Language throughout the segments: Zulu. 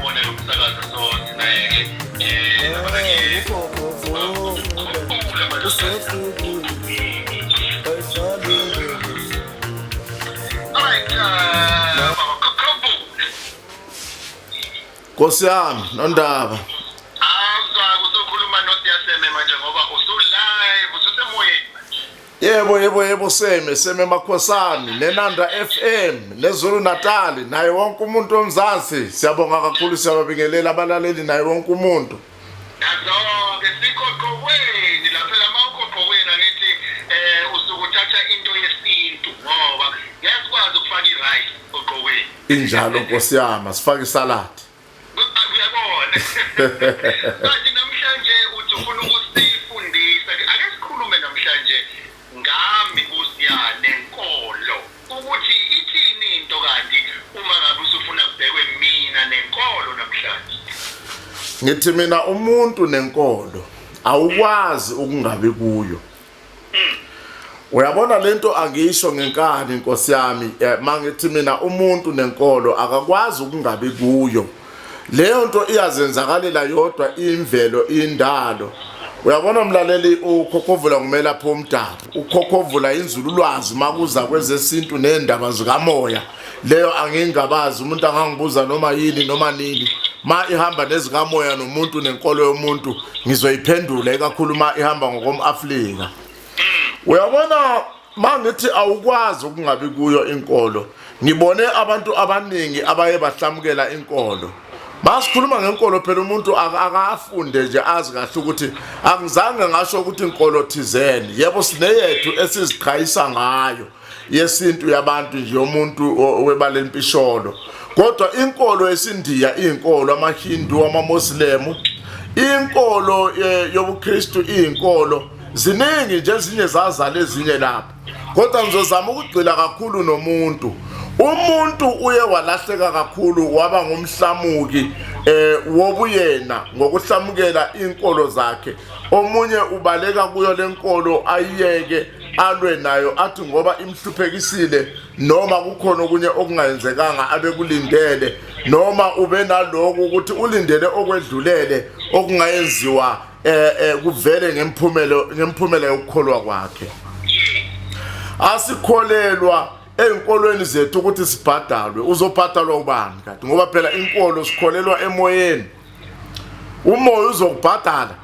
siyabona umsakazo sonke naye Nkosi yami nondaba. Uzokhuluma noSiyaseme manje ngoba usulive ususemoyeni. Yebo seme Makhosani neNanda FM neZulu Natal naye wonke umuntu omzansi siyabonga kakhulu siyababingelela abalaleli naye wonke umuntu. Yazonke sikhoqweni lapha lamakhoqweni angithi usukuthatha into yesintu ngoba yasikwazi ukufaka irice oqokweni. Injalo Nkosi yami sifake isalad. Uyabona. Manje namhlanje uthi ufuna ukusifundisa ake sikhulume namhlanje ngami kusiyane nenkolo ukuthi ithini into kanti uma ngabe usufuna kubhekwe mina nenkolo namhlanje. Ngithi mina umuntu nenkolo awukwazi ukungabi kuyo. Uyabona lento angisho ngenkani Nkosi yami mangithi mina umuntu nenkolo akakwazi ukungabi kuyo. Leyo nto iyazenzakalela yodwa imvelo indalo. Uyabona mlaleli uKhokhovula ngumela pho umdabu. uKhokhovula inzululwazi makuza kwezesintu nendaba zikamoya. Leyo angingabazi umuntu angangibuza noma yini noma nini. Ma ihamba nezikamoya nomuntu nenkolo yomuntu ngizoyiphendula ekakhulu ma ihamba ngokomAfrika. Uyabona mangithi awukwazi ukungabi kuyo inkolo. Ngibone abantu abaningi abaye bahlamukela inkolo. Basikhuluma ngenkolo phela umuntu akafunde nje azi kahle ukuthi angizange ngasho ukuthi inkolo thizeni. Yebo sineyethu esiziqhayisa ngayo yesintu yabantu nje yomuntu webala lempisholo. Kodwa inkolo esindiya inkolo amaHindu amaMuslemu inkolo yobuKristu inkolo ziningi nje ezinye zazala ezinye lapha. Kodwa ngizozama ukugcila kakhulu nomuntu. Umuntu uye walahleka kakhulu waba ngumhlamuki wobuyena ngokuhlamukela inkolo zakhe. Omunye ubaleka kuyo lenkolo ayiyeke alwe nayo athi ngoba imhluphekisile noma kukhona okunye okungayenzekanga abekulindele noma ube naloko ukuthi ulindele okwedlulele okungayenziwa kuvele ngemphumela yokukholwa kwakhe. Asikholelwa enkolweni zethu ukuthi sibhadalwe. Uzobhadalwa ubani kanti ngoba phela inkolo sikholelwa emoyeni. Umoya uzokubhadala.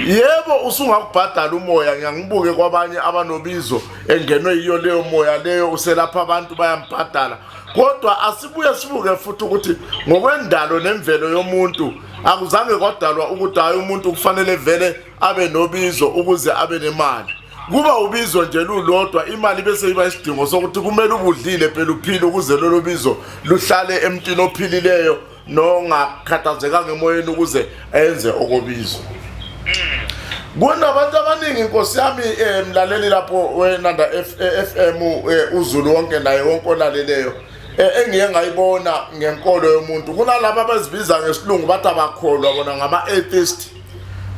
Yebo usungakubhadala umoya ngiyangibuke kwabanye abanobizo engenwe yiyo leyo moya leyo uselapha abantu bayambhadala. Kodwa asibuye sibuke futhi ukuthi ngokwendalo nemvelo yomuntu akuzange kwadalwa ukuthi hayi umuntu kufanele vele abe nobizo ukuze abe nemali. Kuba ubizo nje lulodwa imali bese iba isidingo sokuthi kumele ubudlile phela uphile ukuze lolo bizo luhlale emntini ophilileyo nongakhathazeka ngemoyeni ukuze enze okobizo. Kunabantu abaningi Nkosi yami mlaleli lapho weNanda FM uZulu wonke naye wonke olaleleyo engiye ngayibona ngenkolo yomuntu. Kunalabo abazibiza ngesilungu bathi abakholwa bona ngama-atheist.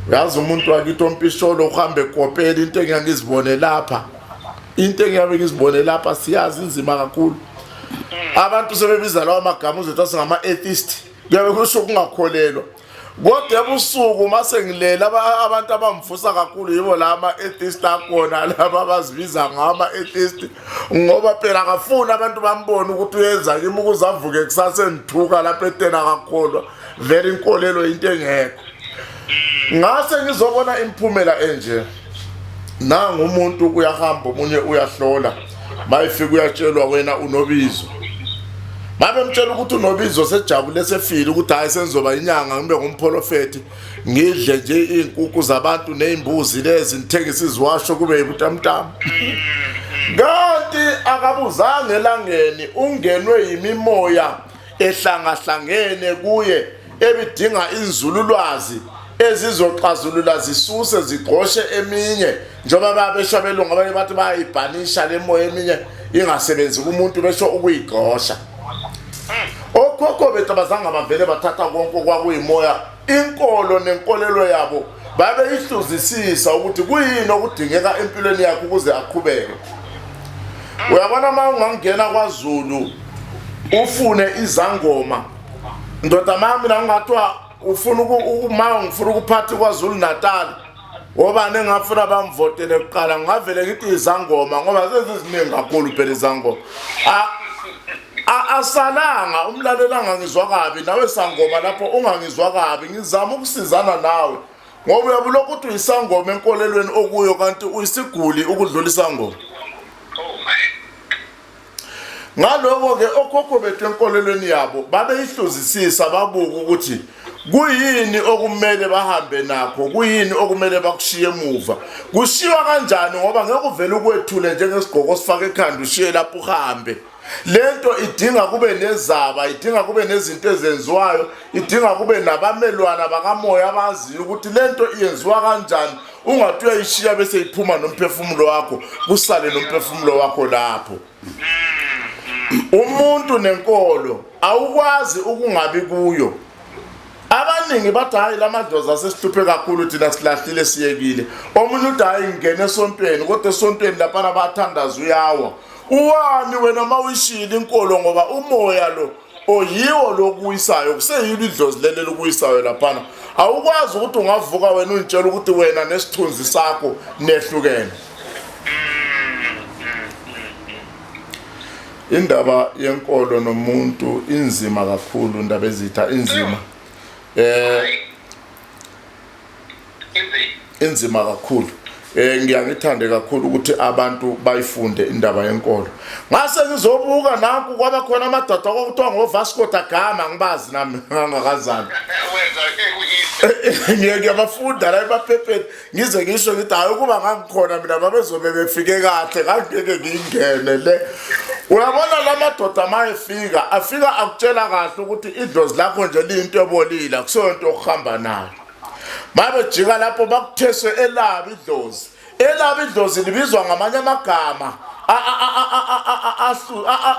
Uyazi umuntu wakithi ompisholo uhambe ekopela into engiyangizibone lapha. Into engiyabe ngizibone lapha siyazi inzima kakhulu. Abantu sebebiza lawo magama uzethu singama-atheist. Kuyabe kusho ukungakholelwa. Kodwa ebusuku mase ngilela abantu abamvusa kakhulu yibo la ama-atheist akhona laba abazibiza ngama-atheist ngoba phela akafuni abantu bambone ukuthi uyenza kimi ukuze avuke kusasa endithuka lapha etena akakholwa. Vele inkolelo into engekho. Ngase ngizobona imphumela enje. Nanga umuntu uyahamba omunye uyahlola. Mayifika uyatshelwa wena unobizo. Babe mtshela ukuthi unobizo sejabule sefile ukuthi hayi senzoba inyanga ngibe ngumprofeti ngidle nje inkukhu zabantu nezimbuzi lezi ngithengisa iziwasho kube yibutamtama. Kanti akabuzange elangeni ungenwe yimimoya ehlangahlangene kuye ebidinga inzululwazi ezizoxazulula zisuse zigqoshe eminye njengoba babeshabelungu abanye bathi bayibhanisha le moya eminye ingasebenzi kumuntu besho ukuyigqosha. Okhokho bethu abazange bavele bathatha konke kwakuyimoya inkolo nenkolelo yabo babe ihluzisisa ukuthi kuyini okudingeka empilweni yakhe ukuze aqhubeke. Uyabona uma ungangena kwaZulu ufune izangoma ndoda mami mina ngingathiwa ufuna uma ngifuna ukuphatha kwaZulu Natal ngoba nengafuna bamvotele kuqala ngavele ngithi izangoma ngoba seziziningi kakhulu phela izangoma asalanga umlalela angangizwa kabi nawe sangoma lapho ungangizwa kabi ngizama ukusizana nawe ngoba uyabuloko ukuthi uyisangoma enkolelweni okuyo kanti uyisiguli ukudlula isangoma. Ngaloko ke okhokho bethu enkolelweni yabo babeyihluzisisa babuka ukuthi kuyini okumele bahambe nakho kuyini okumele bakushiye emuva kushiwa kanjani ngoba ngeke uvele ukwethule njengesigqoko sifaka ekhanda ushiye lapho uhambe. Lento idinga kube nezaba idinga kube nezinto ezenziwayo idinga kube nabamelwana bakamoya abaziyo ukuthi lento iyenziwa kanjani ungathi uyayishiya bese iphuma nomphefumulo wakho kusale nomphefumulo wakho lapho. Umuntu nenkolo awukwazi ukungabi kuyo. Abaningi bathi hayi lamadlozi asesihluphe kakhulu thina silahlile siyekile. Omunye uthi hayi ngene esontweni kodwa esontweni lapha abathandaza uyawa. Uwani wena mawishila inkolo ngoba umoya lo oyiwo lokuyisayo kuseyilo idlozi lele lokuyisayo lapha. Awukwazi ukuthi ungavuka wena unitshela ukuthi wena nesithunzi sakho nehlukene. Indaba yenkolo nomuntu inzima kakhulu indaba ezitha inzima. Inzima kakhulu. Ngiyangithande kakhulu ukuthi abantu bayifunde indaba yenkolo. Ngase ngizobuka nanku kwaba khona amadoda okuthiwa ngoVasco da Gama ngibazi nami ngangakazana. Ngiyabafunda la ebaphephethe ngize ngisho ngithi hayi ukuba ngakukhona mina babezobe befike kahle ngangeke ngingene le. Uyabona lamadoda mayefika afika akutshela kahle ukuthi idlozi lakho nje liyinto ebolila kusonto okuhamba nayo. Babejika lapho bakutheswe elabi idlozi. Elabi idlozi libizwa ngamanye amagama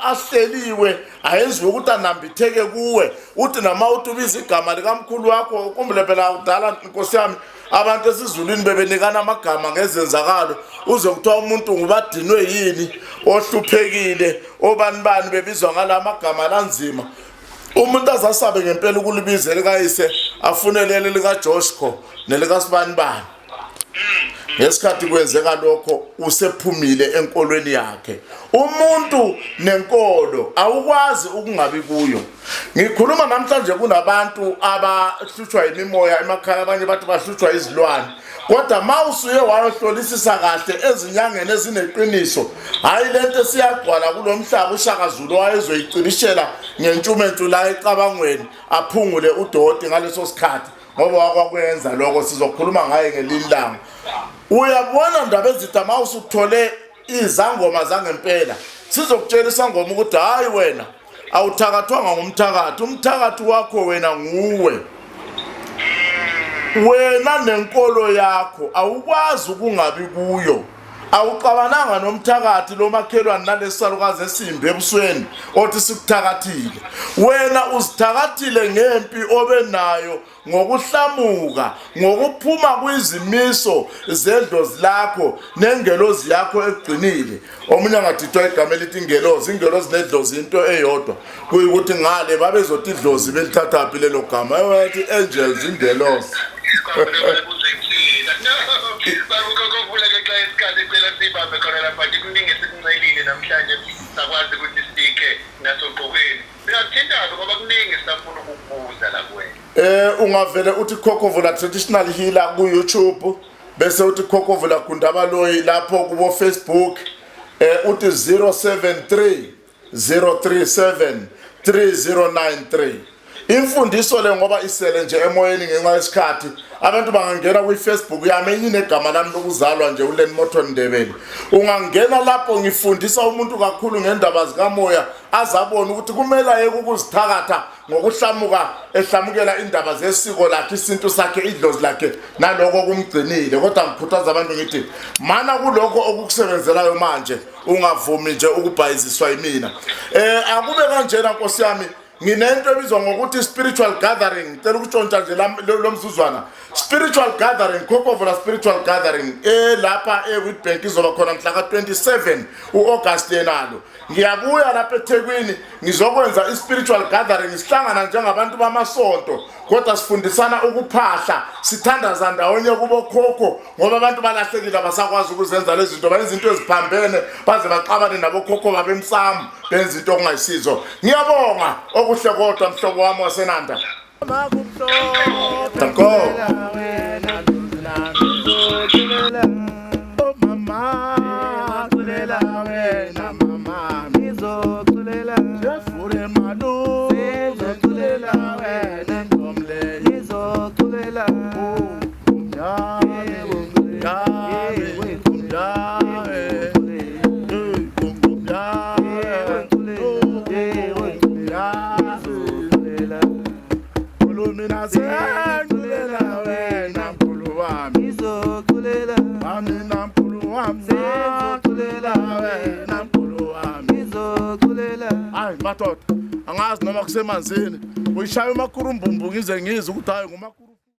ahleliwe ayenziwe ukuthi anambitheke kuwe uthi nama utubiza igama likamkhulu wakho kumbe phela kudala Nkosi yami abantu esizulwini bebenikana amagama ngezenzakalo uze kuthiwa umuntu ngubadinwe yini ohluphekile obani bebizwa ngalamagama lanzima. Umuntu azasabe ngempela ukulibiza likayise afunelele lika Joshko nelika Sibanibani. Ngesikhathi kwenzeka lokho usephumile enkolweni yakhe. Umuntu nenkolo awukwazi ukungabi kuyo. Ngikhuluma namhlanje kunabantu abahlutshwa imimoya emakhaya abanye bathi bahlutshwa izilwane. Kodwa mawusuye wayehlolisisa kahle ezinyangeni ezineqiniso hayi lento siyagcwala kulomhlaba uShaka Zulu wayezoyicibishela ngentshumentshu la ecabangweni aphungule udoti ngaleso sikhathi ngoba wakwenza lokho sizokhuluma ngaye ngelilanga. Uyabona ndaba ezitha mawusuthole izangoma zangempela sizokutshela isangoma ukuthi hayi wena awuthakathwanga ngumthakathi umthakathi wakho wena nguwe. Wena nenkolo yakho awukwazi ukungabi kuyo. Awuqabananga nomthakathi lo makhelwane nalesalukazi esimbe ebusweni othi sikuthakathile. Wena uzithakathile ngempi obenayo ngokuhlamuka ngokuphuma kwizimiso zedlozi lakho nengelozi yakho eqinile. Omunye ngathithwa igama elithi ingelozi nedlozi into eyodwa kuyikuthi ngale babezothi idlozi belithatha phi lelo gama ewathi angels ingelozi. Khokhovula ke xa isikhathi ecela sibambe khona lapha kuningi esikuncelile namhlanje sakwazi ukuthi sike nasoqokweni. Singathintana ngoba kuningi sifuna ukukubuza la kuwena. Ungavele uthi Khokhovula traditional healer ku YouTube bese uthi Khokhovula Gundabaloyi lapho kubo Facebook uthi 073 037 3093. Imfundiso le ngoba isele nje emoyeni ngenxa yesikhathi abantu bangangena ku Facebook yami inegama lami lokuzalwa nje uLen Mothon Ndebele. Ungangena lapho ngifundisa umuntu kakhulu ngendaba zikamoya azabona ukuthi kumele ayeke ukuzithakatha ngokuhlamuka ehlamukela indaba zesiko lakhe isintu sakhe idlozi lakhe naloko kumgcinile. Kodwa ngikhuthaza abantu ngithi mana kuloko okukusebenzelayo manje ungavumi nje ukubhayiziswa yimina. Akube kanjena Nkosi yami nginento ebizwa ngokuthi spiritual gathering ngicela ukutshontsha nje lo mzuzwana. Spiritual gathering Khokhovula spiritual gathering lapha eWitbank izoba khona mhla ka 27 uAugust yenalo. ngiyabuya lapha eThekwini ngizokwenza i-spiritual gathering sihlangana njengabantu bamasonto kodwa sifundisana ukuphahla sithandaza ndawonye kubo khokho ngoba abantu balahlekile abasakwazi ukuzenza lezi zinto bayenza izinto eziphambene baze baqabane nabo khokho babemsamo benza izinto okungayisizo. Ngiyabonga okuhle kodwa mhlobo wami waseNanda. Danko. Madoda angazi noma kusemanzini uyishaya umakurumbumbu ngize ngizwe ukuthi hayi ngumakurumbumbu.